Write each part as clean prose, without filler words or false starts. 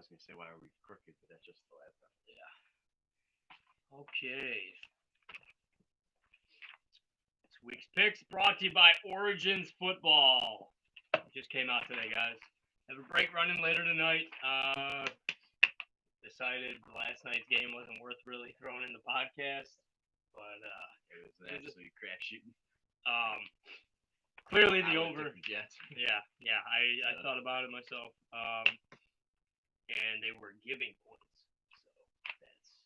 was gonna say why are we crooked, but that's just the laptop. Yeah. Okay. This week's picks brought to you by Origins Football. Just came out today, guys. Have a break running later tonight. Decided last night's game wasn't worth really throwing in the podcast, but it was an absolute crapshoot. Clearly the over. The Jets. Yeah. I thought about it myself. And they were giving points, so that's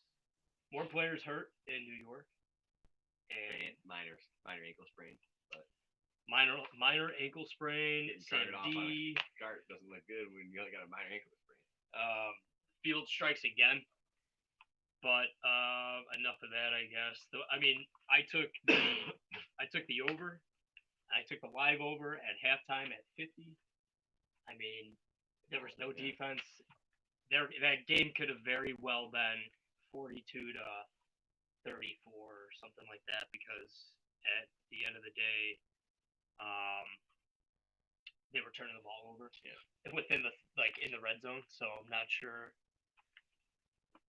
more players hurt in New York, and minor ankle sprain, but minor ankle sprain. Sam D. Gart doesn't look good when you only got a minor ankle sprain. Field strikes again, but enough of that, I guess. I mean, I took the over. I took the live over at halftime at 50. I mean, there was no defense. That game could have very well been 42-34 or something like that, because at the end of the day, they were turning the ball over within in the red zone. So I'm not sure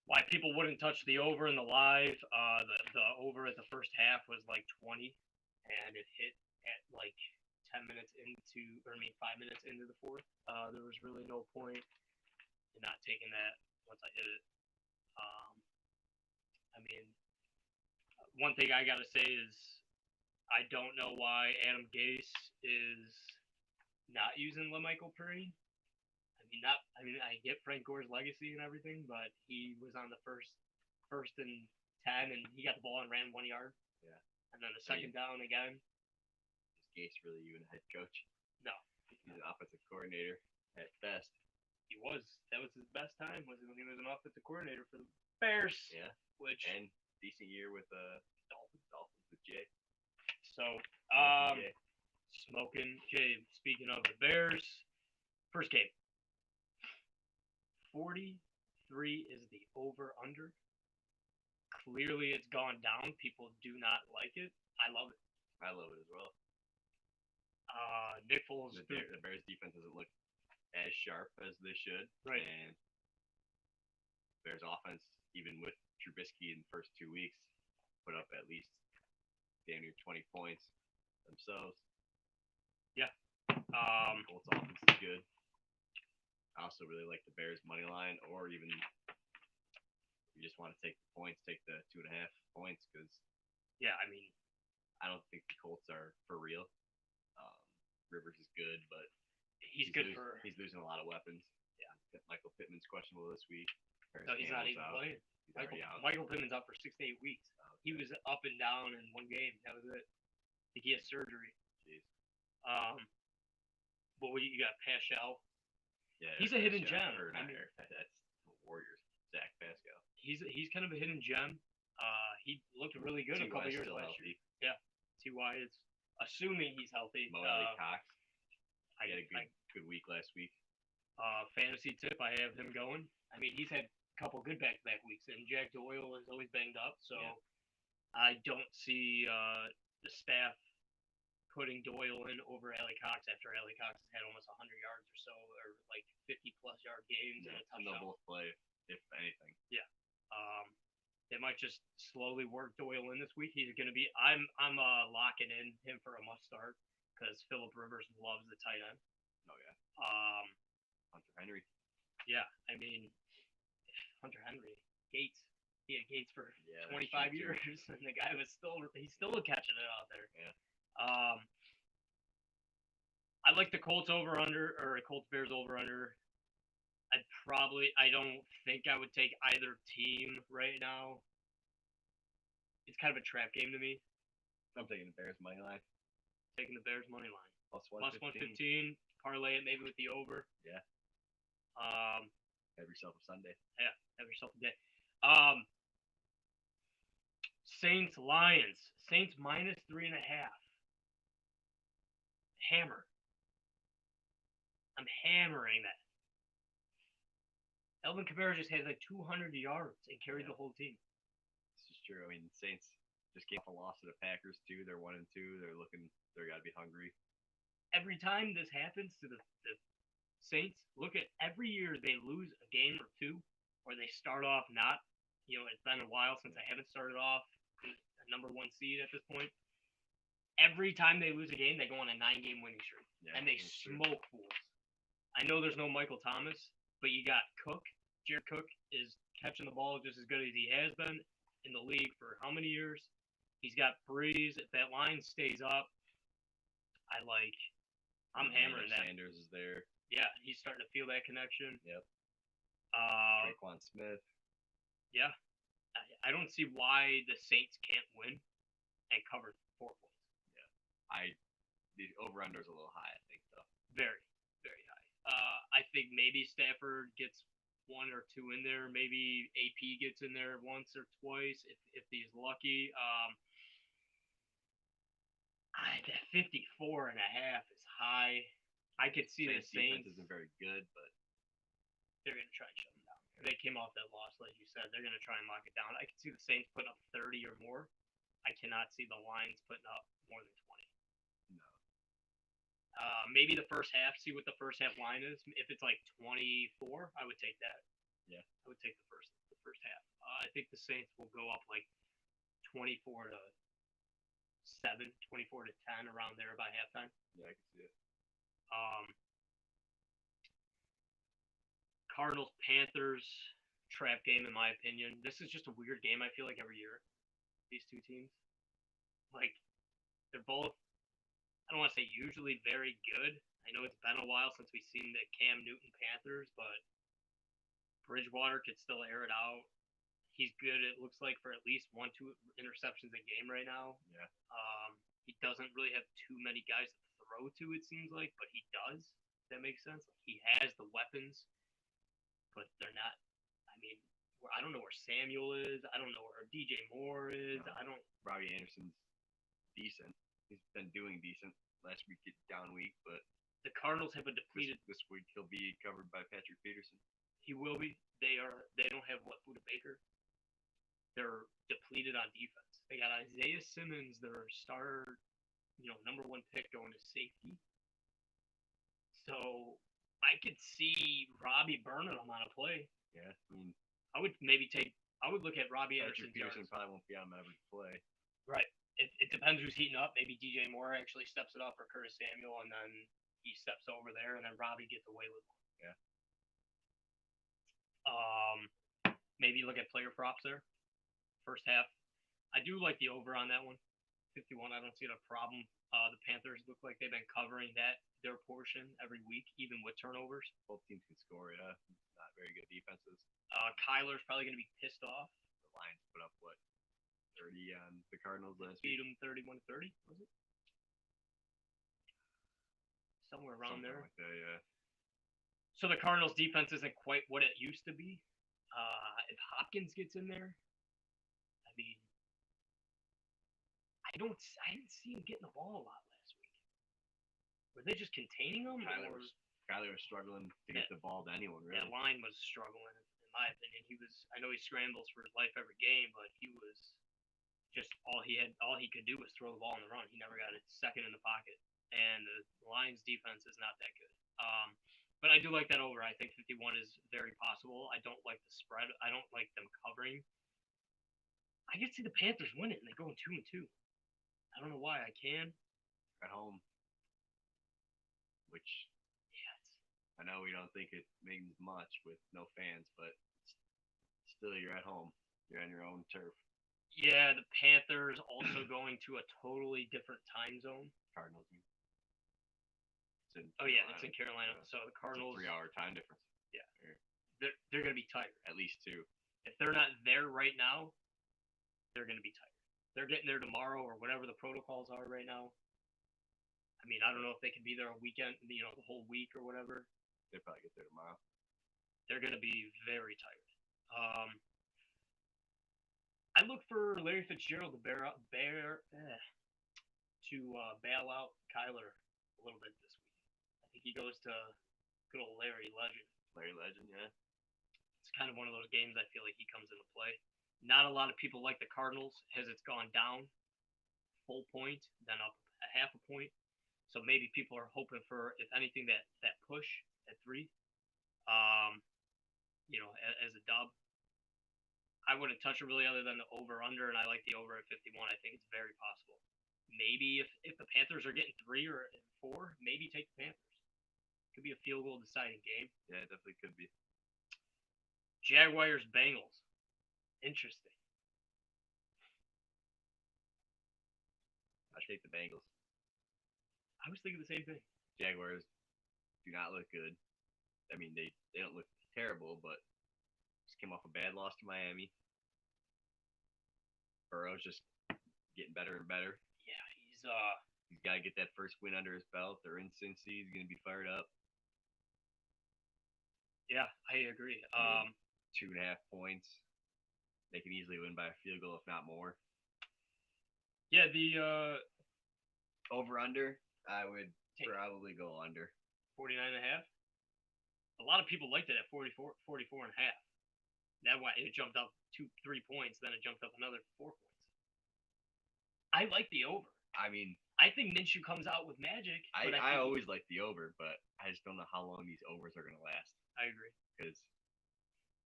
why people wouldn't touch the over in the live. The over at the first half was like 20, and it hit at 5 minutes into the fourth. There was really no point in not taking that once I hit it. I mean, one thing I gotta say is I don't know why Adam Gase is not using LaMichael Perine. I get Frank Gore's legacy and everything, but he was on the first and 10, and he got the ball and ran 1 yard. Yeah. And then the second down again. Is Gase really even a head coach? No. He's an offensive coordinator at best. He was. That was his best time, was when he was an offensive coordinator for the Bears. Yeah. And decent year with Dolphins with Jay. So, Smoking Jay. Speaking of the Bears, first game. 43 is the over/under. Clearly, it's gone down. People do not like it. I love it. I love it as well. Nick Foles. The Bears defense doesn't look as sharp as they should. Right. And Bears offense, even with Trubisky in the first 2 weeks, put up at least damn near 20 points themselves. Yeah. Colts offense is good. I also really like the Bears money line, or even if you just want to take the points, take the 2.5 points, because I don't think the Colts are for real. Rivers is good, but he's losing a lot of weapons. Yeah. Michael Pittman's questionable this week. No, he's not even playing. Michael Pittman's out for 6 to 8 weeks. He was up and down in one game. That was it. I think he has surgery. Jeez. But you got Pascal. Yeah, he's a hidden gem. That's the Warriors. Zach Pascal. He's kind of a hidden gem. He looked really good a couple years last year. Yeah. T.Y. is assuming he's healthy. Mo Cox. I had a good week last week. Fantasy tip, I have him going. I mean, he's had a couple good back-to-back weeks, and Jack Doyle is always banged up, so I don't see the staff putting Doyle in over Allie Cox after Allie Cox has had almost 100 yards or so, or 50-plus yard games and a touchdown. They'll both play, if anything. Yeah. They might just slowly work Doyle in this week. He's going to be. I'm locking in him for a must start because Phillip Rivers loves the tight end. Oh yeah. Hunter Henry. Yeah, I mean Hunter Henry, Gates. He had Gates for 25 years, and the guy was still catching it out there. Yeah. I like the Colts over/under, or Colts Bears over/under. I don't think I would take either team right now. It's kind of a trap game to me. I'm taking the Bears money line. Taking the Bears money line. Plus 115. Parlay it maybe with the over. Yeah. Have yourself a Sunday. Yeah, have yourself a day. Saints Lions. Saints minus 3.5. Hammer. I'm hammering that. Elvin Kamara just had 200 yards and carried the whole team. This is true. I mean, the Saints just came off a loss to the Packers too. They're 1-2. They're got to be hungry. Every time this happens to the Saints, look at every year they lose a game or two, or they start off not. It's been a while since they haven't started off a number one seed at this point. Every time they lose a game, they go on a 9-game winning streak, and they smoke fools. I know there's no Michael Thomas, but you got Cook. Jared Cook is catching the ball just as good as he has been in the league for how many years? He's got Breeze. If that line stays up, I'm hammering that. Sanders is there. Yeah, he's starting to feel that connection. Yep. Traquan Smith. Yeah. I don't see why the Saints can't win and cover 4 points. The over-under is a little high, I think, though. Very, very high. I think maybe Stafford gets 1 or 2 in there. Maybe AP gets in there once or twice if he's lucky. That 54.5 is high. I could see the Saints defense isn't very good, but they're going to try and shut them down. They came off that loss, like you said. They're going to try and lock it down. I could see the Saints putting up 30 or more. I cannot see the Lions putting up more than 20. no. Maybe the first half. See what the first half line is. If it's like 24, I would take that. Yeah. I would take the first half. I think the Saints will go up like 24 to 7, 24 to 10 around there by halftime. Yeah, I can see it. Cardinals Panthers trap game in my opinion. This is just a weird game. I feel like every year these two teams, like they're both. I don't want to say usually very good. I know it's been a while since we've seen the Cam Newton Panthers, but Bridgewater could still air it out. He's good. It looks like for at least 1-2 interceptions a game right now. Yeah. He doesn't really have too many guys to throw to. It seems like, but he does. If that makes sense. He has the weapons, but they're not. I mean, I don't know where Samuel is. I don't know where DJ Moore is. No. I don't. Robbie Anderson's decent. He's been doing decent. Last week, down week, but the Cardinals have a depleted. This week he'll be covered by Patrick Peterson. He will be. They don't have Buda Baker. They're depleted on defense. They got Isaiah Simmons, their starter, number 1 pick, going to safety. So I could see Robbie burning them on a play. Yeah, I mean, I would look at Robbie Anderson. Patrick Peterson probably won't be on every play. Right. It depends who's heating up. Maybe DJ Moore actually steps it up, or Curtis Samuel, and then he steps over there, and then Robbie gets away with one. Yeah. Maybe look at player props there. First half, I do like the over on that one. 51. I don't see it a problem. The Panthers look like they've been covering their portion every week, even with turnovers. Both teams can score. Yeah, not very good defenses. Kyler's probably going to be pissed off. The Lions put up 30 on the Cardinals last Beat week. them 31-30, was it? Somewhere around Something there. like that, yeah. So the Cardinals defense isn't quite what it used to be. If Hopkins gets in there, I mean, I didn't see him getting the ball a lot last week. Were they just containing him? Kyler was struggling to get the ball to anyone, really. That line was struggling, in my opinion. I know he scrambles for his life every game, but he was just all he could do was throw the ball on the run. He never got a second in the pocket. And the Lions defense is not that good. But I do like that over. I think 51 is very possible. I don't like the spread. I don't like them covering. I can see the Panthers win it and they go 2-2. I don't know why. I can. At home. Which, I know we don't think it means much with no fans, but still you're at home. You're on your own turf. Yeah, the Panthers also going to a totally different time zone. Cardinals. It's in Carolina. Yeah. So the Cardinals. 3-hour time difference. Yeah. They're going to be tired. At least 2. If they're not there right now, they're going to be tired. They're getting there tomorrow or whatever the protocols are right now. I mean, I don't know if they can be there a weekend, the whole week or whatever. They'll probably get there tomorrow. They're going to be very tired. I look for Larry Fitzgerald to bail out Kyler a little bit this week. I think he goes to good old Larry Legend. Larry Legend, yeah. It's kind of one of those games I feel like he comes into play. Not a lot of people like the Cardinals as it's gone down full point, then up a half a point. So maybe people are hoping for, if anything, that push at 3. As a dub. I wouldn't touch it really other than the over/under, and I like the over at 51. I think it's very possible. Maybe if the Panthers are getting 3 or 4, maybe take the Panthers. Could be a field goal deciding game. Yeah, it definitely could be. Jaguars Bengals. Interesting. I take the Bengals. I was thinking the same thing. Jaguars do not look good. I mean, they don't look terrible, but just came off a bad loss to Miami. Burrow's just getting better and better. Yeah, he's got to get that first win under his belt. They're in Cincy. He's gonna be fired up. Yeah, I agree. 2.5 points. They can easily win by a field goal, if not more. Yeah, the over/under, I would probably go under. 49.5. A lot of people liked it at 44.5. That why it jumped up 2-3 points, then it jumped up another 4 points. I like the over. I mean, I think Minshew comes out with magic. I always like the over, but I just don't know how long these overs are going to last. I agree. Because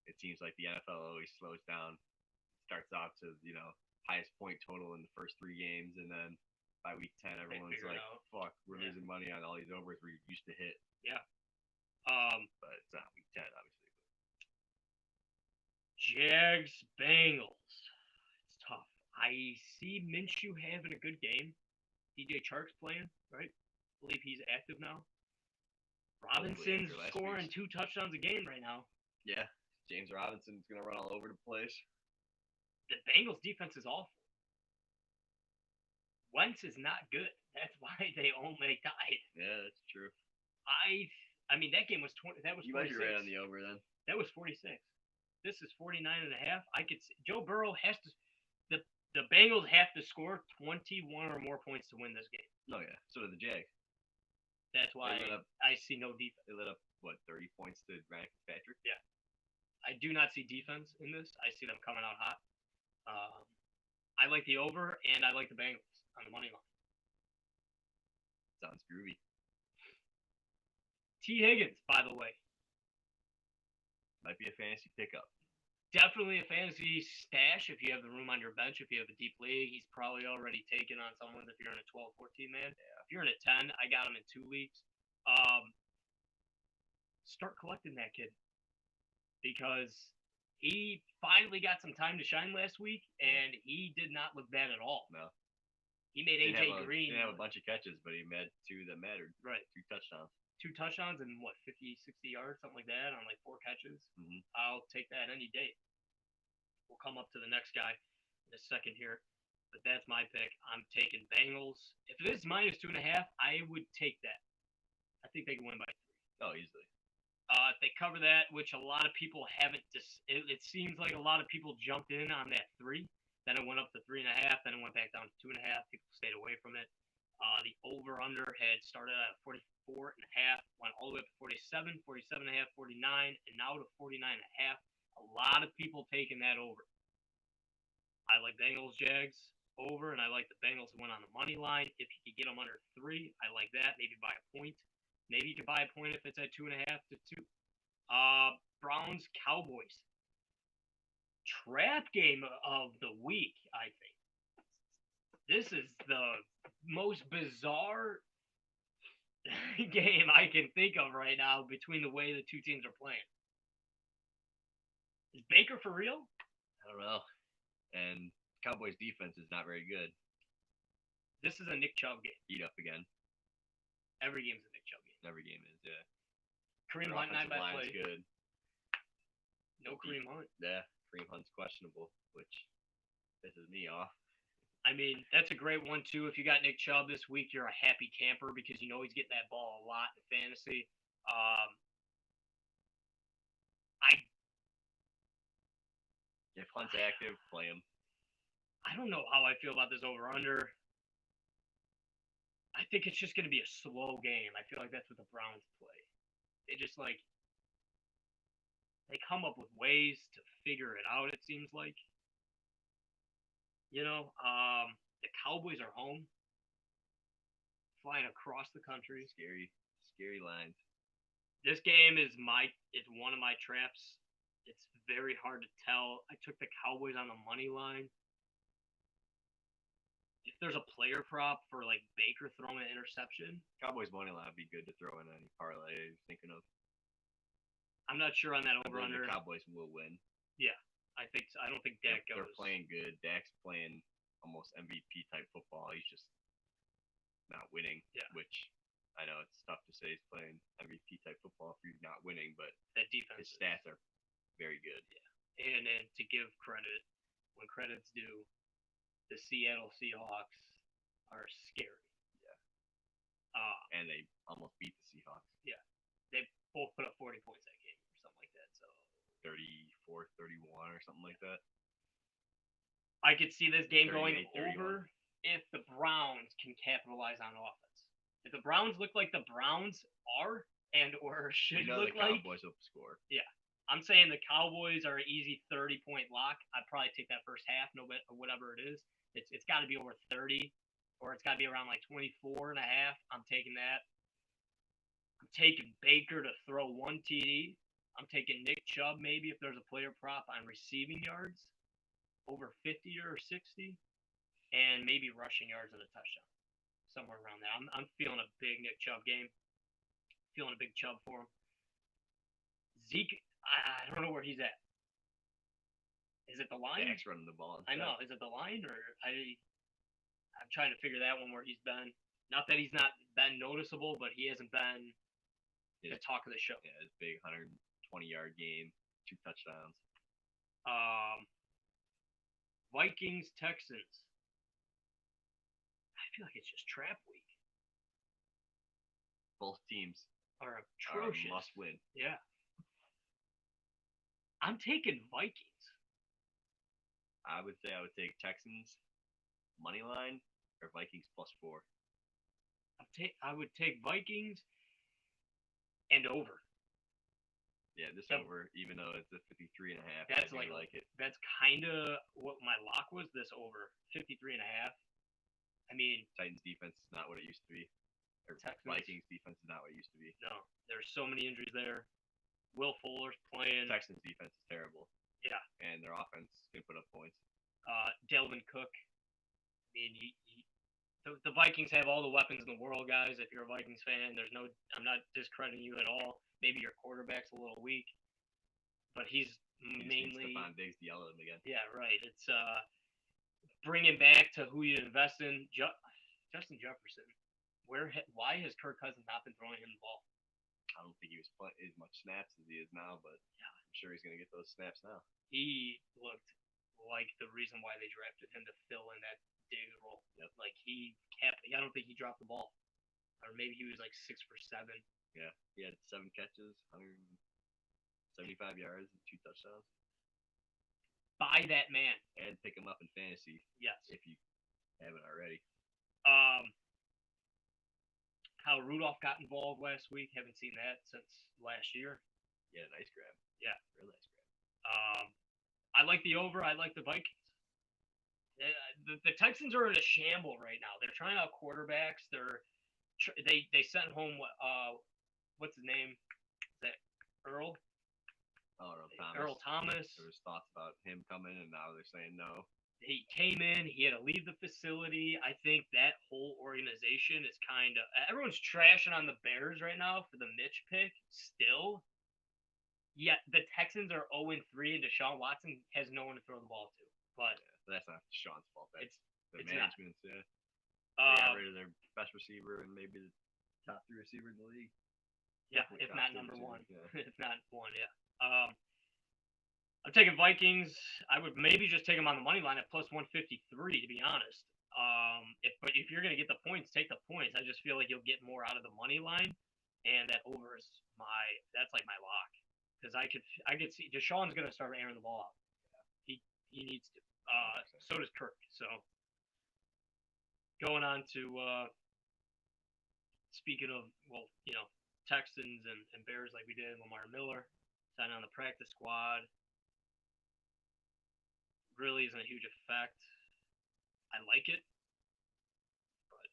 it seems like the NFL always slows down, starts off to, highest point total in the first 3 games, and then by week 10, everyone's like, fuck, we're losing money on all these overs we used to hit. Yeah. But it's not week 10, obviously. Jags Bengals. It's tough. I see Minshew having a good game. DJ Chark's playing, right? I believe he's active now. Robinson's scoring 2 touchdowns a game right now. Yeah. James Robinson's going to run all over the place. The Bengals defense is awful. Wentz is not good. That's why they only tied. Yeah, that's true. I mean, that game was 20. That was 46. You might be right on the over then. That was 46. This is 49.5. I could see Joe Burrow has to. The Bengals have to score 21 or more points to win this game. Oh yeah. So did the Jags. That's why I see no defense. They lit up 30 points to Ryan Fitzpatrick. Yeah. I do not see defense in this. I see them coming out hot. I like the over, and I like the Bengals on the money line. Sounds groovy. T. Higgins, by the way. Might be a fantasy pickup. Definitely a fantasy stash if you have the room on your bench. If you have a deep league, he's probably already taken on someone if you're in a 12-14 man. Yeah. If you're in a 10, I got him in 2 leagues. Start collecting that kid. Because he finally got some time to shine last week, and he did not look bad at all. No. He made AJ Green. He didn't have a bunch of catches, but he made 2 that mattered. Right. 2 touchdowns. 2 touchdowns and 50, 60 yards, something like that, on 4 catches. Mm-hmm. I'll take that any day. We'll come up to the next guy in a second here, but that's my pick. I'm taking Bengals. If it is minus 2.5, I would take that. I think they can win by 3. Oh, easily. If they cover that, which a lot of people haven't, it seems like a lot of people jumped in on that 3. Then it went up to 3.5. Then it went back down to 2.5. People stayed away from it. The over/under had started at 44.5, went all the way up to 47, 47.5, 49, and now to 49.5. A lot of people taking that over. I like Bengals Jags over, and I like the Bengals to win on the money line. If you could get them under 3, I like that. Maybe by a point. Maybe you could buy a point if it's at 2.5 to 2. Browns Cowboys. Trap game of the week, I think. This is the most bizarre game I can think of right now between the way the 2 teams are playing. Is Baker for real? I don't know. And Cowboys defense is not very good. This is a Nick Chubb game. Eat up again. Every game's a Nick Chubb game. Every game is, yeah. Kareem Hunt not by play. Good. No Kareem Hunt. Yeah, Kareem Hunt's questionable, which pisses me off. I mean, that's a great one, too. If you got Nick Chubb this week, you're a happy camper because you know he's getting that ball a lot in fantasy. If Hunt's active, play him. I don't know how I feel about this over-under. I think it's just going to be a slow game. I feel like that's what the Browns play. They just, they come up with ways to figure it out, it seems like. The Cowboys are home. Flying across the country. Scary lines. This game is one of my traps. It's very hard to tell. I took the Cowboys on the money line. If there's a player prop for like Baker throwing an interception, Cowboys money line would be good to throw in any parlay you're thinking of. I'm not sure on that I over believe under. the Cowboys will win. I think so. I don't think Dak goes. They're playing good. Dak's playing almost MVP type football. He's just not winning. Yeah. Which I know it's tough to say he's playing MVP type football if you're not winning, but That defense. his stats are very good. And then to give credit when credit's due, the Seattle Seahawks are scary. Yeah. And they almost beat the Seahawks. They both put up 40 points that game or something like that. So 34-31 or something like that. I could see this game going 38-31. over if the Browns can capitalize on offense. If the Browns look like the Browns are and or should look the like, Cowboys will score. I'm saying the Cowboys are an easy 30-point lock. I'd probably take that first half, no matter whatever it is. It's got to be over 30, or it's got to be around like 24 and a half. I'm taking that. I'm taking Baker to throw one TD. I'm taking Nick Chubb maybe if there's a player prop on receiving yards over 50 or 60, and maybe rushing yards and a touchdown, somewhere around there. I'm feeling a big Nick Chubb game. Feeling a big Chubb for him. Zeke, I don't know where he's at. Is it the line? Dak's running the ball. I know. Is it the line or I'm trying to figure that one where he's been. Not that he's not been noticeable, but he hasn't been the talk of the show. Yeah, his big 120-yard game, 2 touchdowns. Vikings, Texans. I feel like it's just trap week. Both teams are atrocious. Must win. Yeah. I'm taking Vikings. I would say I would take Texans money line or Vikings +4. I would take Vikings and over. Yeah, this over, even though it's a 53 and a half. That's I like it. That's kind of what my lock was. This over 53 and a half. I mean, Titans defense is not what it used to be. Or Texans. Vikings defense is not what it used to be. No, there's so many injuries there. Will Fuller's playing. Texans defense is terrible. Yeah. And their offense can put up points. Delvin Cook. I mean, the Vikings have all the weapons in the world, guys. If you're a Vikings fan, I'm not discrediting you at all. Maybe your quarterback's a little weak, but he's mainly Stephon Diggs to yell at him again. Yeah, right. It's bringing back to who you invest in. Justin Jefferson. Why has Kirk Cousins not been throwing him the ball? I don't think he was playing as much snaps as he is now, but yeah, I'm sure he's going to get those snaps now. He looked like the reason why they drafted him to fill in that Diggs role. Yep. Like I don't think he dropped the ball, or maybe he was like 6 for 7. Yeah, he had 7 catches, 175 yards, and 2 touchdowns. Buy that man and pick him up in fantasy. Yes, if you haven't already. How Rudolph got involved last week. Haven't seen that since last year. Yeah, nice grab. Yeah, real nice grab. I like the over. I like the Vikings. The Texans are in a shamble right now. They're trying out quarterbacks. They sent home what's his name? Is that Earl? Oh, Thomas. Earl Thomas. There was thoughts about him coming, and now they're saying no. He came in. He had to leave the facility. I think that whole organization is kind of everyone's trashing on the Bears right now for the Mitch pick. Still, yet the Texans are 0-3, and Deshaun Watson has no one to throw the ball to. But that's not Deshaun's fault. That's the management's. Yeah. They got rid of their best receiver and maybe the top 3 receiver in the league. Yeah, if not number 1. Yeah. If not 1, yeah. I'm taking Vikings. I would maybe just take them on the money line at plus 153, to be honest. But if you're gonna get the points, take the points. I just feel like you'll get more out of the money line, and that over is that's like my lock because I could see Deshaun's gonna start airing the ball out. He needs to. So does Kirk. So going on to speaking of Texans and Bears like we did, Lamar Miller signed on the practice squad. Really isn't a huge effect. I like it, but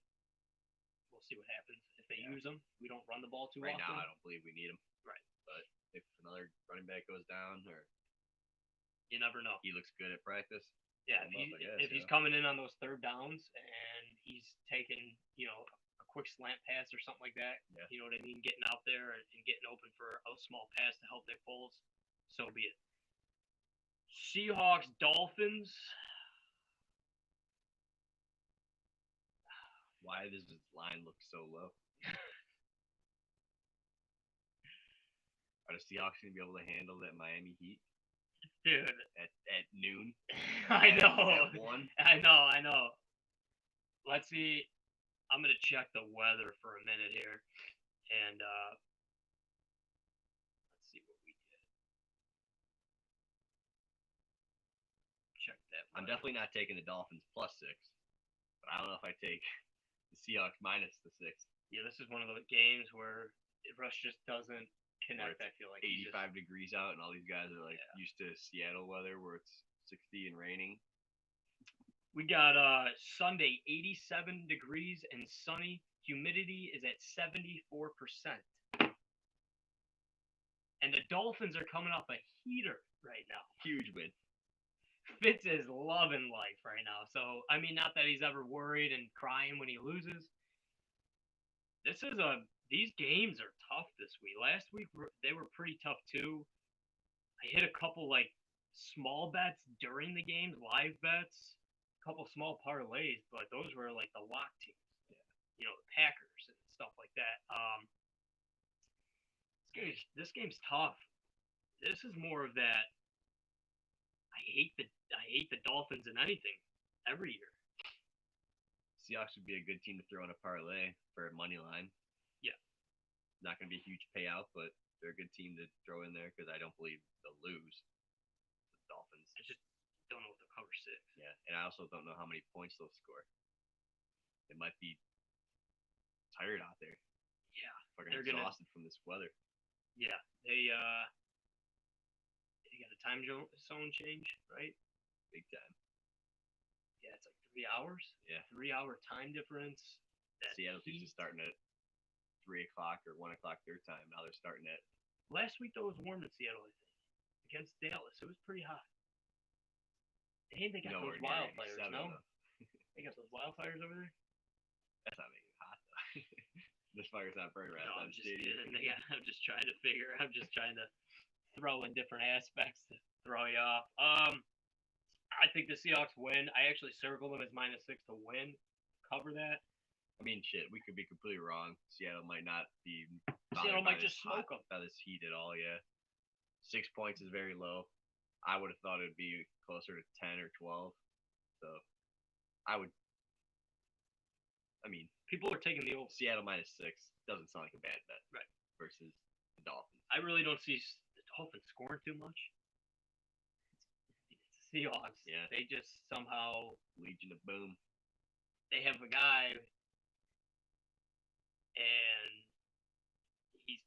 we'll see what happens. If they Yeah. use them. We don't run the ball too Right often. now, I don't believe we need him. Right. But if another running back goes down or You never know. he looks good at practice, Yeah, him up, I guess, if he's yeah. coming in on those third downs and he's taking, a quick slant pass or something like that, Yeah. you know what I mean, getting out there and getting open for a small pass to help Nick Foles, so be it. Seahawks, Dolphins. why does this line look so low? Are the Seahawks going to be able to handle that Miami Heat Dude, at noon? I At know. 1? I know. Let's see. I'm gonna check the weather for a minute here, and let's see what we get. Check that. I'm weather. definitely not taking the Dolphins +6, but I don't know if I take the Seahawks minus the 6. Yeah, this is one of those games where Rush just doesn't connect. Where I feel like he's 85 degrees out, and all these guys are like Yeah. used to Seattle weather where it's 60 and raining. We got Sunday 87 degrees and sunny. Humidity is at 74%. And the Dolphins are coming off a heater right now. Huge win. Fitz is loving life right now. So, I mean, not that he's ever worried and crying when he loses. These games are tough this week. Last week, they were pretty tough too. I hit a couple, small bets during the games, live bets, a couple small parlays, but those were, the lock teams. Yeah. The Packers and stuff like that. This game's tough. This is more of that. I hate the Dolphins in anything every year. Seahawks would be a good team to throw in a parlay for a money line. Yeah. Not going to be a huge payout, but they're a good team to throw in there because I don't believe they'll lose the Dolphins. I just don't know if they'll cover 6. Yeah, and I also don't know how many points they'll score. They might be tired out there. Yeah. Fucking exhausted from this weather. Yeah, they got a time zone change, right? Big time. Yeah, it's like 3 hours. Yeah. 3-hour time difference. Seattle's used to starting at 3 o'clock or 1 o'clock their time. Now they're starting at. Last week though it was warm in Seattle, I think, against Dallas. It was pretty hot. And they got those wildfires, no? They got those wildfires over there. That's not making it hot though. This fire's not burning right No, outside I'm the just stadium. kidding. Yeah, I'm just trying to throw in different aspects to throw you off. I think the Seahawks win. I actually circled them as -6 to win. Cover that. I mean, shit, we could be completely wrong. Seattle might not be. Seattle might just smoke them. By this heat at all, yeah. 6 points is very low. I would have thought it would be closer to 10 or 12. So, People are taking the over. Seattle -6 doesn't sound like a bad bet. Right. Versus the Dolphins. I really don't see the Dolphins scoring too much. It's the Seahawks. Yeah. They just somehow Legion of Boom. they have a guy, and he's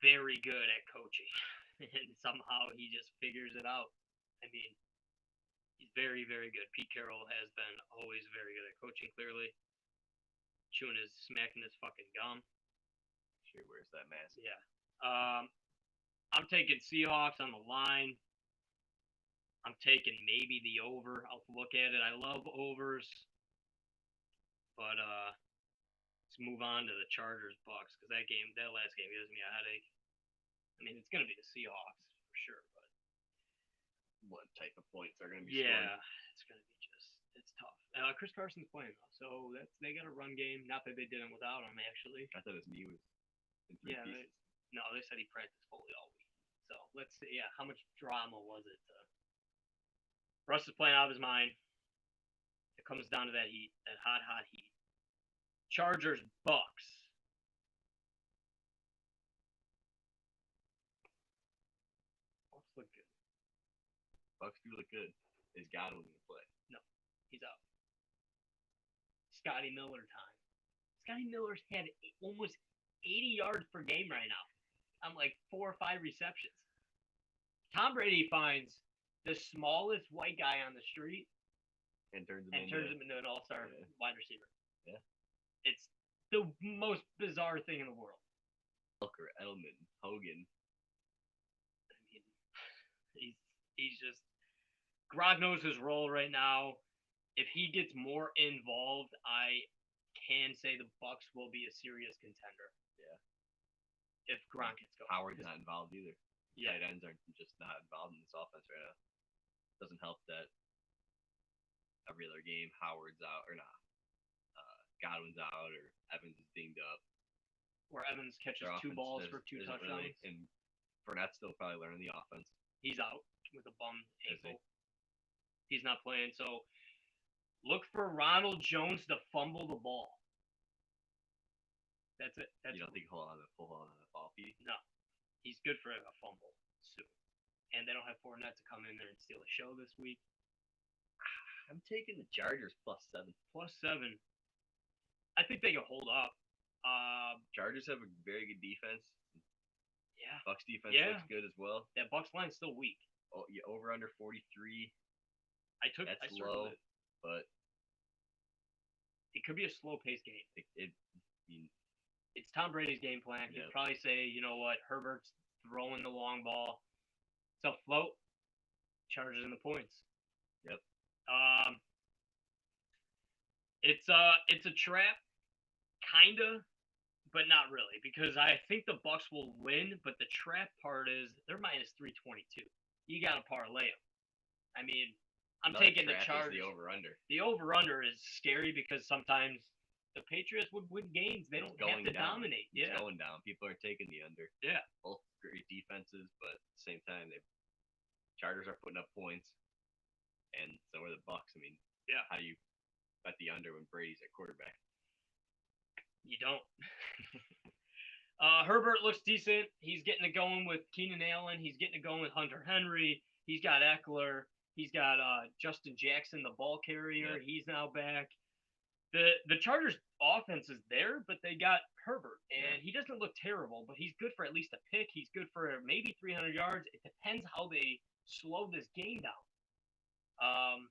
very good at coaching, and somehow he just figures it out. I mean, he's very, very good. Pete Carroll has been always very good at coaching. Clearly, smacking his fucking gum. Sure, where's that mask? Yeah. I'm taking Seahawks on the line. I'm taking maybe the over. I'll look at it. I love overs. But let's move on to the Chargers Bucks because that last game gives me a headache. I mean, it's gonna be the Seahawks for sure, but What type of points are going to be yeah, scored? it's gonna be it's tough. Chris Carson's playing though, so they got a run game. Not that they didn't without him actually. I thought his knee was in 3 Yeah, pieces. they said he practiced fully all week. So let's see. Yeah, how much drama was it? Russ is playing out of his mind. It comes down to that heat, that hot heat. Chargers, Bucks. Bucks look good. Bucks do look good. Is Godwin going to play? No, he's out. Scotty Miller time. Scotty Miller's had almost 80 yards per game right now. I'm like 4 or 5 receptions. Tom Brady finds the smallest white guy on the street And turns him and turns him into an all-star wide receiver. Yeah. It's the most bizarre thing in the world. Welker, Edelman, Hogan. I mean, he's just Grog knows his role right now. If he gets more involved, I can say the Bucks will be a serious contender. Yeah. If Gronk gets going. Howard's not involved either. Yeah. Tight ends are just not involved in this offense right now. Doesn't help that every other game Howard's out or not. Godwin's out or Evans is dinged up. Or Evans catches Their 2 offense balls for 2 touchdowns. Really, and Fournette's still probably learning the offense. He's out with a bum Is he? ankle. He's not playing. So look for Ronald Jones to fumble the ball. That's it. That's You don't think he'll have a full on the ball feed? No. He's good for a fumble soon. And they don't have Fournette to come in there and steal a show this week. I'm taking the Chargers +7. +7. I think they can hold up. Chargers have a very good defense. Yeah. Bucks defense Yeah. looks good as well. That Bucks line's still weak. Oh, yeah, over under 43. I That's circled low, it. but It could be a slow paced game. I mean, It's Tom Brady's game plan. He'd Yep. probably say, you know what, Herbert's throwing the long ball. It's a float. Chargers in the points. Yep. It's a trap, kinda, but not really, because I think the Bucks will win. But the trap part is they're -322. You got to parlay them. I mean, I'm another taking the trap is Chargers. the over under. The over/under is scary because sometimes the Patriots would win games. They don't have to dominate. It's Yeah. going down. People are taking the under. Yeah. Both great defenses, but at the same time, they Chargers are putting up points, and so are the Bucks. I mean, Yeah. how do you bet the under when Brady's at quarterback? You don't. Herbert looks decent. He's getting it going with Keenan Allen. He's getting it going with Hunter Henry. He's got Eckler. He's got Justin Jackson, the ball carrier. Yep. He's now back. The Chargers offense is there, but they got Herbert, and he doesn't look terrible, but he's good for at least a pick. He's good for maybe 300 yards. It depends how they slow this game down.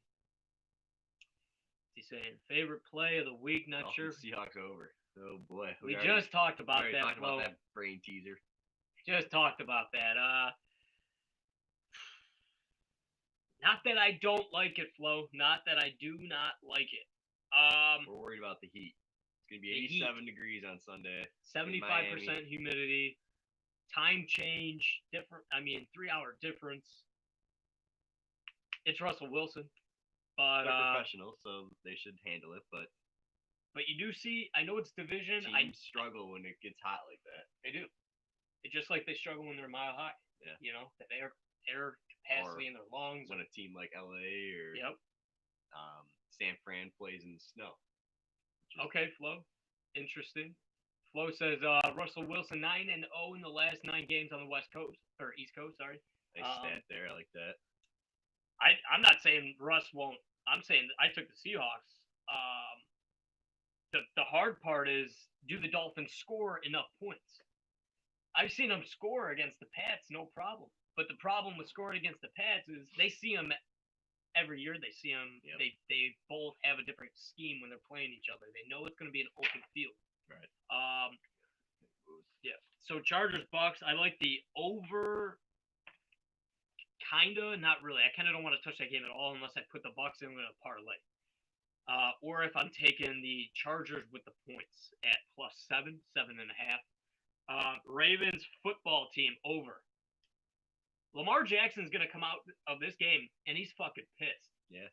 He's saying favorite play of the week. Not sure. Seahawks over. Oh boy. We already- just talked about already that. talked about Flo. that brain teaser. Just talked about that. Not that I don't like it, Flo. Not that I do not like it. We're worried about the heat. It's gonna be The heat. 87 degrees on Sunday. 75% humidity, time change, 3-hour difference. It's Russell Wilson, but They're professional, so they should handle it. But you do see. I know it's division. teams struggle when it gets hot like that. They do. It's just like they struggle when they're mile high. Yeah. You know, the air capacity Or in their lungs. When a team like LA or Yep. San Fran plays in the snow. Okay, Flo. Interesting. Flo says Russell Wilson 9-0 in the last 9 games on the West Coast or East Coast. Sorry. Nice stat there. I like that. I'm not saying Russ won't. I'm saying I took the Seahawks. The hard part is, do the Dolphins score enough points? I've seen them score against the Pats, no problem. But the problem with scoring against the Pats is they see them every year. They see them. Yep. They both have a different scheme when they're playing each other. They know it's going to be an open field. Right. Yeah. So Chargers Bucks. I like the over. Kinda, not really. I kind of don't want to touch that game at all unless I put the Bucks in with a parlay. Or if I'm taking the Chargers with the points at +7, 7.5. Ravens football team over. Lamar Jackson's gonna come out of this game and he's fucking pissed. Yeah.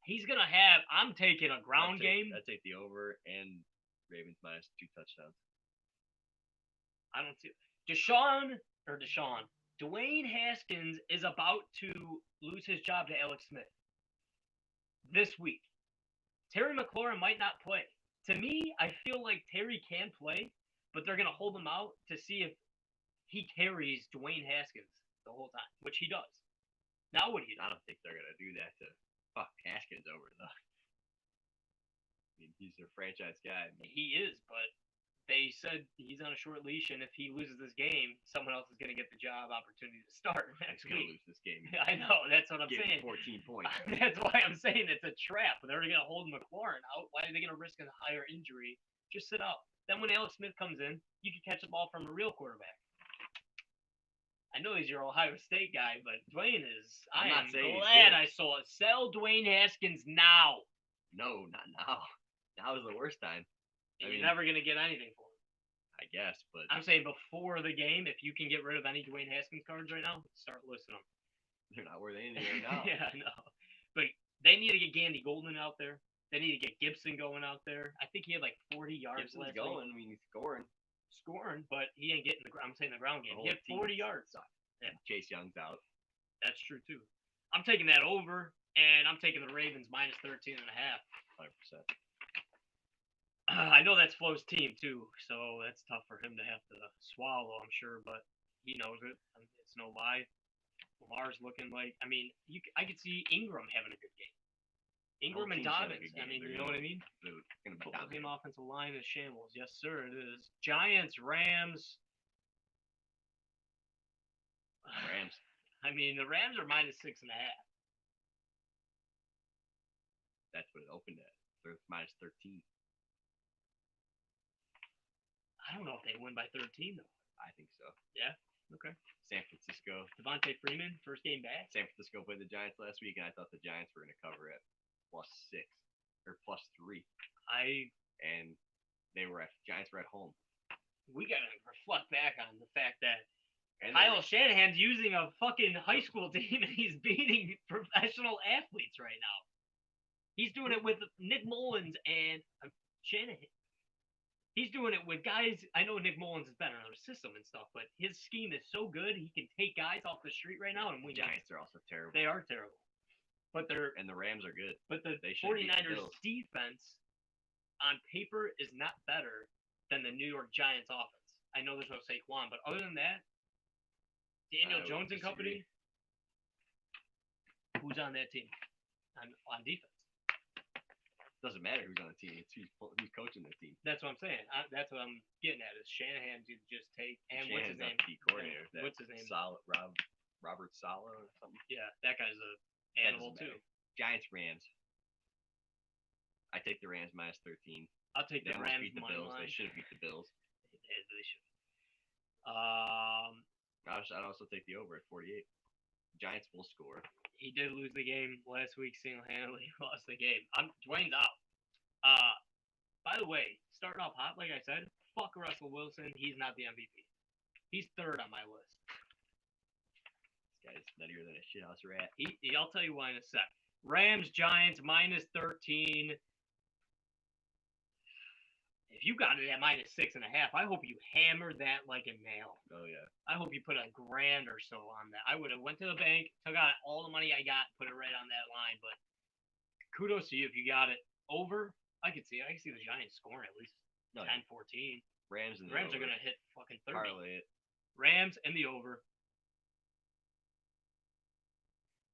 He's gonna have. I'm taking a ground game. I take the over and Ravens -2 touchdowns. I don't see Deshaun. Dwayne Haskins is about to lose his job to Alex Smith this week. Terry McLaurin might not play. To me, I feel like Terry can play, but they're going to hold him out to see if he carries Dwayne Haskins the whole time, which he does. Now what do you do? I don't think they're gonna do that to fuck Haskins over though. I mean, he's their franchise guy. I mean, He is, but they said he's on a short leash, and if he loses this game, someone else is going to get the job opportunity to start next he's gonna week. lose this game. I know, that's what I'm Give saying. him 14 points. That's why I'm saying it's a trap. They're going to hold McLaurin out. Why are they going to risk a higher injury? Just sit out. Then when Alex Smith comes in, you can catch the ball from a real quarterback. I know he's your Ohio State guy, but Dwayne is. I'm I not am saying he's glad good. I saw it. Sell Dwayne Haskins now. No, not now. Now is the worst time. I You're mean- never gonna get anything for him. I guess, but I'm saying before the game, if you can get rid of any Dwayne Haskins cards right now, start listing them. they're not worth anything right now. Yeah, I know. But they need to get Gandy Golden out there. They need to get Gibson going out there. I think he had like 40 yards Gibson's last going. week. I mean, he's scoring. Scoring, but he ain't getting the. I'm saying the ground game. The He whole had team 40 yards. sucks. Yeah. Chase Young's out. That's true too. I'm taking that over, and I'm taking the Ravens minus 13 and a half. 100%. I know that's Flo's team too, so that's tough for him to have to swallow, I'm sure, but he knows it. It's no lie. Lamar's looking like. I mean, I could see Ingram having a good game. Ingram and team's having a Dobbins. good I game. mean, They're you know what I mean? They're gonna be Football team dominant. offensive line is shambles. Yes, sir, it is. Giants, Rams. Rams. I mean, the Rams are minus 6.5. That's what it opened at. They're minus 13. I don't know if they win by 13 though. I think so. Okay. San Francisco. Devontae Freeman, first game back. San Francisco played the Giants last week, and I thought the Giants were going to cover at +6 or +3, and Giants were at home. We gotta reflect back on the fact that And Kyle Shanahan's using a fucking high school team and he's beating professional athletes right now. He's doing it with Nick Mullins and Shanahan. He's doing it with guys. I know Nick Mullins is better in their system and stuff, but his scheme is so good he can take guys off the street right now and the win. Giants are also terrible, They are terrible, but and the Rams are good. the They should beat the 49ers Bills. defense on paper is not better than the New York Giants offense. I know there's no Saquon, but other than that, Daniel I would Jones and disagree. company, who's on that team on defense? Doesn't matter who's on the team; it's who's coaching the team. That's what I'm saying. That's what I'm getting at. Is Shanahan to just take and what's his name? Shanahan's not the coordinator. That What's his name? Robert Saleh or something. Yeah, that guy's a That animal doesn't too. matter. Giants, Rams. I take the Rams minus 13. I'll take They the almost Rams beat the money Bills. line. They should have beat the Bills. They should. I'd also take the over at 48. Giants will score. He did lose the game last week single-handedly. Lost the game. Dwayne's out. By the way, starting off hot, like I said, fuck Russell Wilson. He's not the MVP. He's third on my list. This guy's nuttier than a shithouse rat. I'll tell you why in a sec. Rams, Giants, minus 13. If you got it at minus 6.5, I hope you hammered that like a nail. Oh yeah. I hope you put $1,000 or so on that. I would have went to the bank, took out all the money I got, put it right on that line. But kudos to you if you got it over. I could see it. I could see the Giants scoring at least No, 10-14. Rams and The the Rams are over. gonna hit fucking 30. Parlay it. Rams and the over.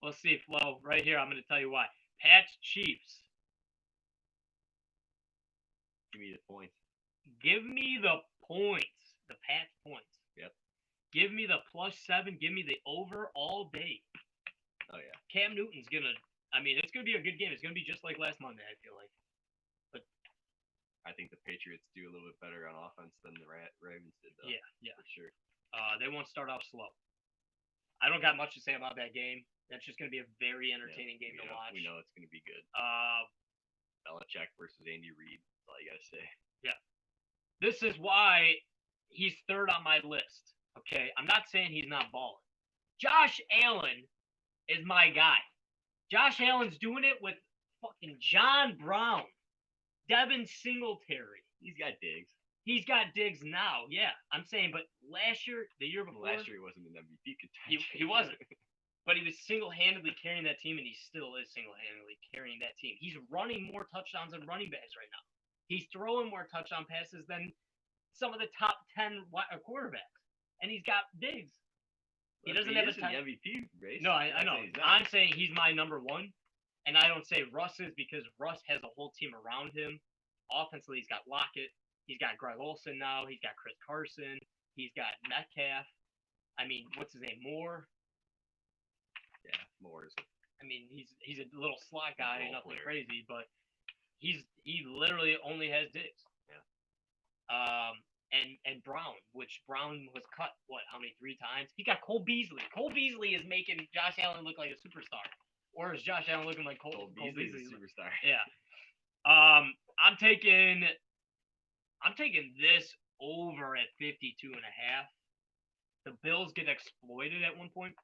Let's see, Flo. Right here, I'm gonna tell you why. Pats Chiefs. Give me the points. Give me the points. The Pats points. Yep. Give me the +7. Give me the over all day. Oh yeah. Cam Newton's gonna. I mean, it's gonna be a good game. It's gonna be just like last Monday. I feel like. I think the Patriots do a little bit better on offense than the Ravens did, though. Yeah. For sure. They won't start off slow. I don't got much to say about that game. That's just gonna be a very entertaining game to watch. We know it's gonna be good. Belichick versus Andy Reid. That's all you gotta say. This is why he's third on my list. Okay, I'm not saying he's not balling. Josh Allen is my guy. Josh Allen's doing it with fucking John Brown, Devin Singletary. He's got Diggs. He's got Diggs now. Yeah, I'm saying, but last year, the year before, Last year he wasn't an MVP contention. he wasn't. But he was single-handedly carrying that team, and he still is single-handedly carrying that team. He's running more touchdowns than running backs right now. He's throwing more touchdown passes than some of the top 10 quarterbacks. And he's got Diggs. He doesn't have a in the MVP race. No, I know. He's not. I'm saying he's my number one. And I don't say Russ is because Russ has a whole team around him. Offensively, he's got Lockett. He's got Greg Olsen now. He's got Chris Carson. He's got Metcalf. I mean, what's his name? Moore. Yeah, Moore is. I mean, he's a little slot guy, Role nothing player. crazy, but he literally only has Diggs. Yeah. And Brown, which Brown was cut how many 3 times? He got Cole Beasley. Cole Beasley is making Josh Allen look like a superstar, or is Josh Allen looking like Cole Beasley's Beasley? a superstar. Yeah. I'm taking this over at 52.5. The Bills get exploited at one point.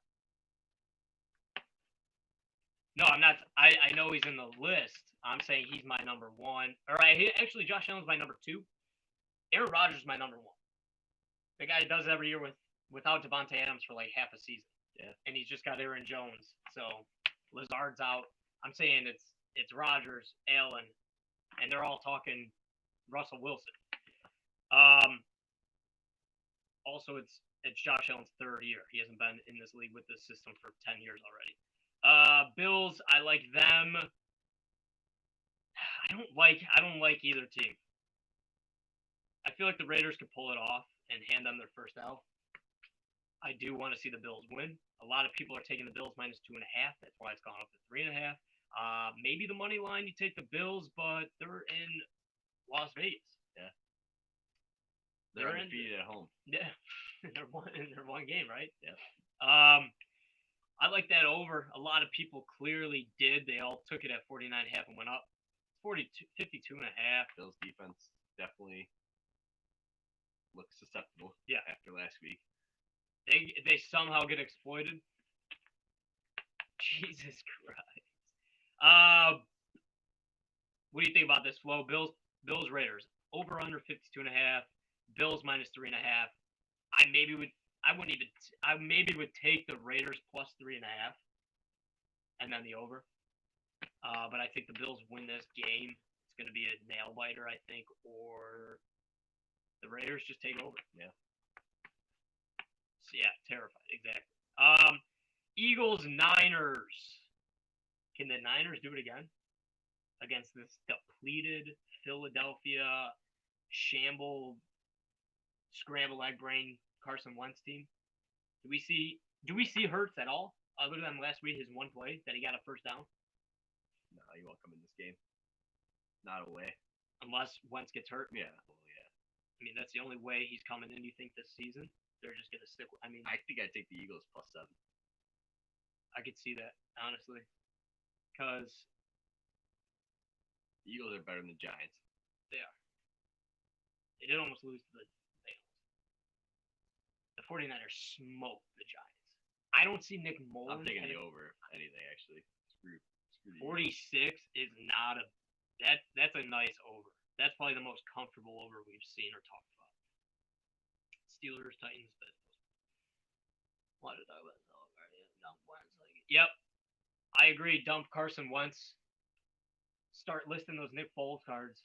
No, I'm not. I know he's in the list. I'm saying he's my number one. All right, actually, Josh Allen's my number two. Aaron Rodgers is my number one. The guy does it every year without Devontae Adams for like half a season. Yeah. And he's just got Aaron Jones. So Lazard's out. I'm saying it's Rodgers, Allen, and they're all talking Russell Wilson. Also, it's Josh Allen's third year. He hasn't been in this league with this system for 10 years already. Bills, I like them. I don't like either team. I feel like the Raiders could pull it off and hand them their first L. I do want to see the Bills win. A lot of people are taking the Bills minus 2.5. That's why it's gone up to 3.5. Maybe the money line, you take the Bills, but they're in Las Vegas. Yeah. They're undefeated at home. Yeah. they're one game, right? Yeah. I like that over. A lot of people clearly did. They all took it at 49.5 and went up. 52.5. Bills defense definitely looks susceptible. Yeah. After last week. They somehow get exploited. Jesus Christ. What do you think about this, Flo? Bills Raiders over under 52.5. Bills minus 3.5. I maybe would take the Raiders plus 3.5, and then the over. But I think the Bills win this game. It's going to be a nail biter, I think, or the Raiders just take over. Yeah. So, yeah, terrified. Exactly. Eagles Niners. Can the Niners do it again against this depleted Philadelphia scramble egg brain Carson Wentz team? Do we see Hurts at all other than last week, his one play that he got a first down? No, he won't come in this game. Not away. Unless Wentz gets hurt. Yeah. Well, yeah. I mean, that's the only way he's coming in. You think this season they're just gonna stick? I think I'd take the Eagles plus 7. I could see that, honestly, because the Eagles are better than the Giants. They are. They did almost lose to the Bengals. The 49ers smoked the Giants. I don't see Nick Mullins. I'm taking the over anything, actually. Screw 46 is not a that's a nice over. That's probably the most comfortable over we've seen or talked about. Steelers, Titans, what did I was Yep. I agree. Dump Carson Wentz. Start listing those Nick Foles cards.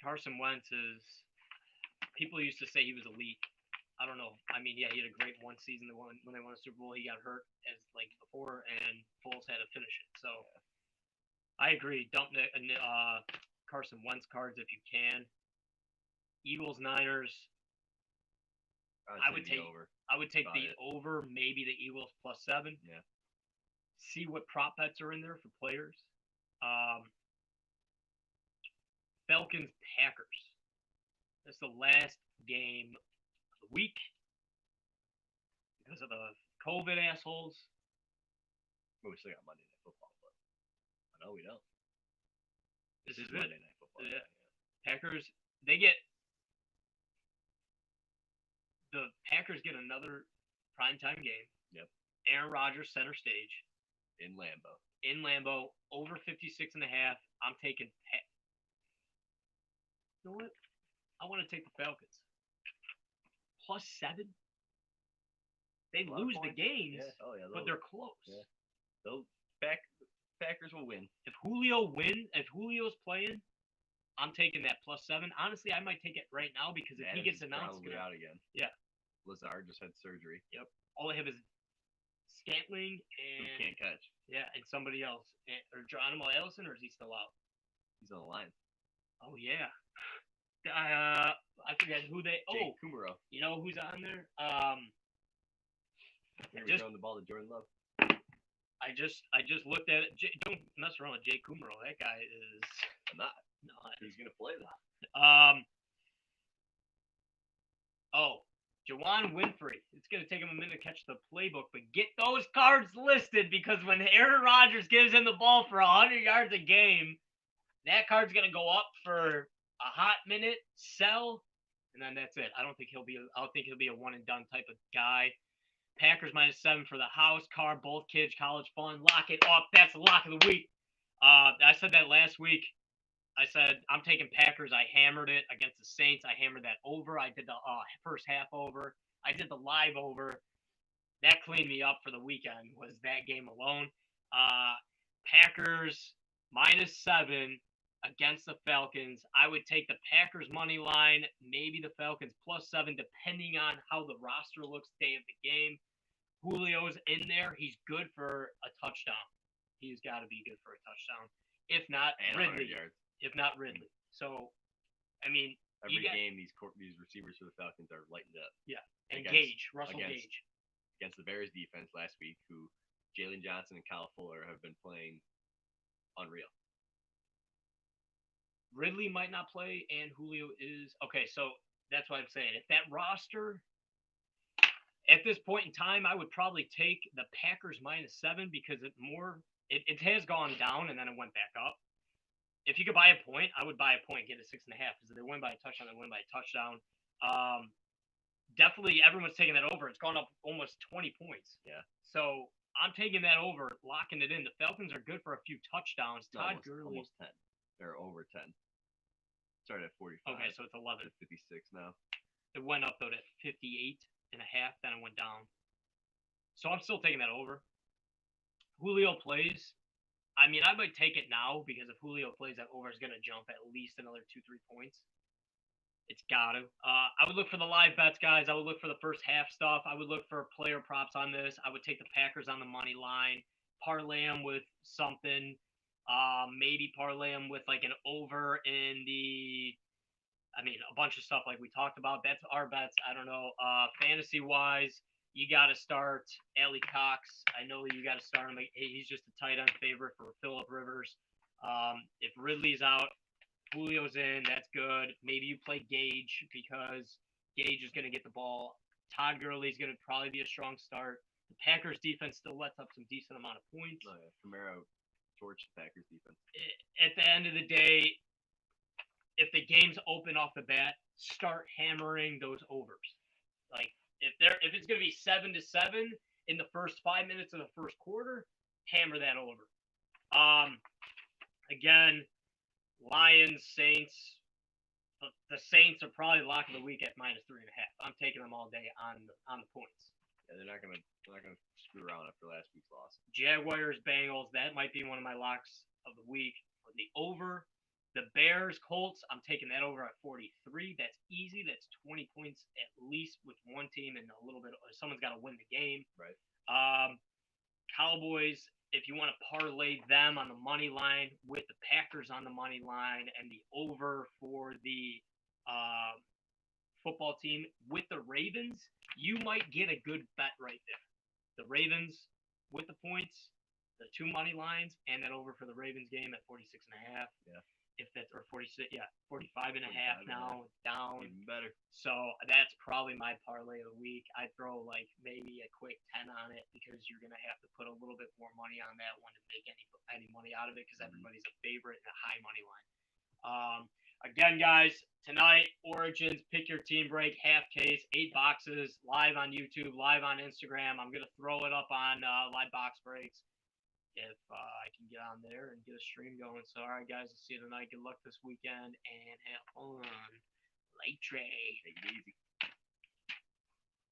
Carson Wentz is. People used to say he was elite. I don't know. I mean, yeah, he had a great one season when they won a Super Bowl. He got hurt as like before, and Foles had to finish it. So, I agree. Dump Carson Wentz cards if you can. Eagles, Niners. I would take over. I would take the over, maybe the Eagles plus 7. Yeah. See what prop bets are in there for players. Falcons, Packers. That's the last game of the week because of the COVID assholes. Well, we still got Monday Night Football, but no, we don't. This is Monday Night Football. Yeah. Packers, the Packers get another primetime game. Yep. Aaron Rodgers center stage. In Lambeau. Over 56.5. I'm taking You know what? I want to take the Falcons. Plus 7. They lose the games, but they're close. Yeah. Packers will win. If Julio's playing, I'm taking that plus 7. Honestly, I might take it right now because if he gets announced, probably out again. Yeah. Lazard just had surgery. Yep. All I have is Scantling and who can't catch. Yeah, and somebody else. Or Geronimo Allison, or is he still out? He's on the line. Oh yeah. I forget who they. Jake Kumaro. You know who's on there? We're throwing the ball to Jordan Love. I just looked at it. Don't mess around with Jake Kumaro. That guy is. I'm not. No, He's gonna play that. Oh, Jawan Winfrey. It's gonna take him a minute to catch the playbook, but get those cards listed because when Aaron Rodgers gives him the ball for 100 yards a game, that card's gonna go up for a hot minute, sell, and then that's it. I don't think he'll be a one and done type of guy. Packers -7 for the house. Carr, both kids, college fun. Lock it up. That's the lock of the week. I said that last week. I said I'm taking Packers. I hammered it against the Saints. I hammered that over. I did the first half over. I did the live over. That cleaned me up for the weekend. Was that game alone? Packers -7 against the Falcons. I would take the Packers money line, maybe the Falcons +7, depending on how the roster looks day of the game. Julio's in there. He's good for a touchdown. He's got to be good for a touchdown. If not, And Ridley. 100 yards. If not Ridley. So, I mean, Every game, these receivers for the Falcons are lightened up. Yeah, and Against- Russell Gage. Against the Bears defense last week, who Jalen Johnson and Kyle Fuller have been playing unreal. Ridley might not play, and Julio is okay. So that's what I'm saying. If that roster, at this point in time, I would probably take the Packers -7 because it has gone down and then it went back up. If you could buy a point, I would buy a point, get a 6.5 because if they win by a touchdown, they win by a touchdown. Definitely, everyone's taking that over. It's gone up almost 20 points. Yeah. So I'm taking that over, locking it in. The Falcons are good for a few toutouchdowns. Todd Gurley. Almost 10. They're over 10. Started at 45. Okay, so it's 11. It's 56 now. It went up though to 58.5, then it went down. So I'm still taking that over. Julio plays. I mean, I might take it now because if Julio plays, that over is going to jump at least another 2-3 points. It's got to. I would look for the live bets, guys. I would look for the first half stuff. I would look for player props on this. I would take the Packers on the money line, parlay them with something. Maybe parlay them with like an over in a bunch of stuff like we talked about. That's our bets. I don't know. Fantasy-wise, you got to start Ali Cox. I know you got to start him. He's just a tight end favorite for Phillip Rivers. If Ridley's out, Julio's in. That's good. Maybe you play Gage because Gage is going to get the ball. Todd Gurley's going to probably be a strong start. The Packers defense still lets up some decent amount of points. Oh, yeah. Camaro torched the Packers defense. At the end of the day, if the game's open off the bat, start hammering those overs. Like if it's going to be 7-7 in the first 5 minutes of the first quarter, hammer that over. Again, Lions, Saints. The Saints are probably lock of the week at -3.5. I'm taking them all day on the points. Yeah, they're not gonna screw around after last week's loss. Jaguars, Bengals. That might be one of my locks of the week. For the over. The Bears, Colts, I'm taking that over at 43. That's easy. That's 20 points at least with one team and a little bit. Someone's got to win the game. Right. Cowboys, if you want to parlay them on the money line with the Packers on the money line and the over for the football team with the Ravens, you might get a good bet right there. The Ravens with the points, the two money lines, and that over for the Ravens game at 46.5. Yeah. If that's or 46, 45.5 now, it's down. Even better. So that's probably my parlay of the week. I'd throw like maybe a quick 10 on it because you're gonna have to put a little bit more money on that one to make any money out of it because everybody's a favorite and a high money line. Again, guys, tonight Origins pick your team break half case 8 boxes live on YouTube, live on Instagram. I'm gonna throw it up on live box breaks if I can get on there and get a stream going. So, all right, guys, I'll see you tonight. Good luck this weekend and have fun. Late Trey. Take it easy.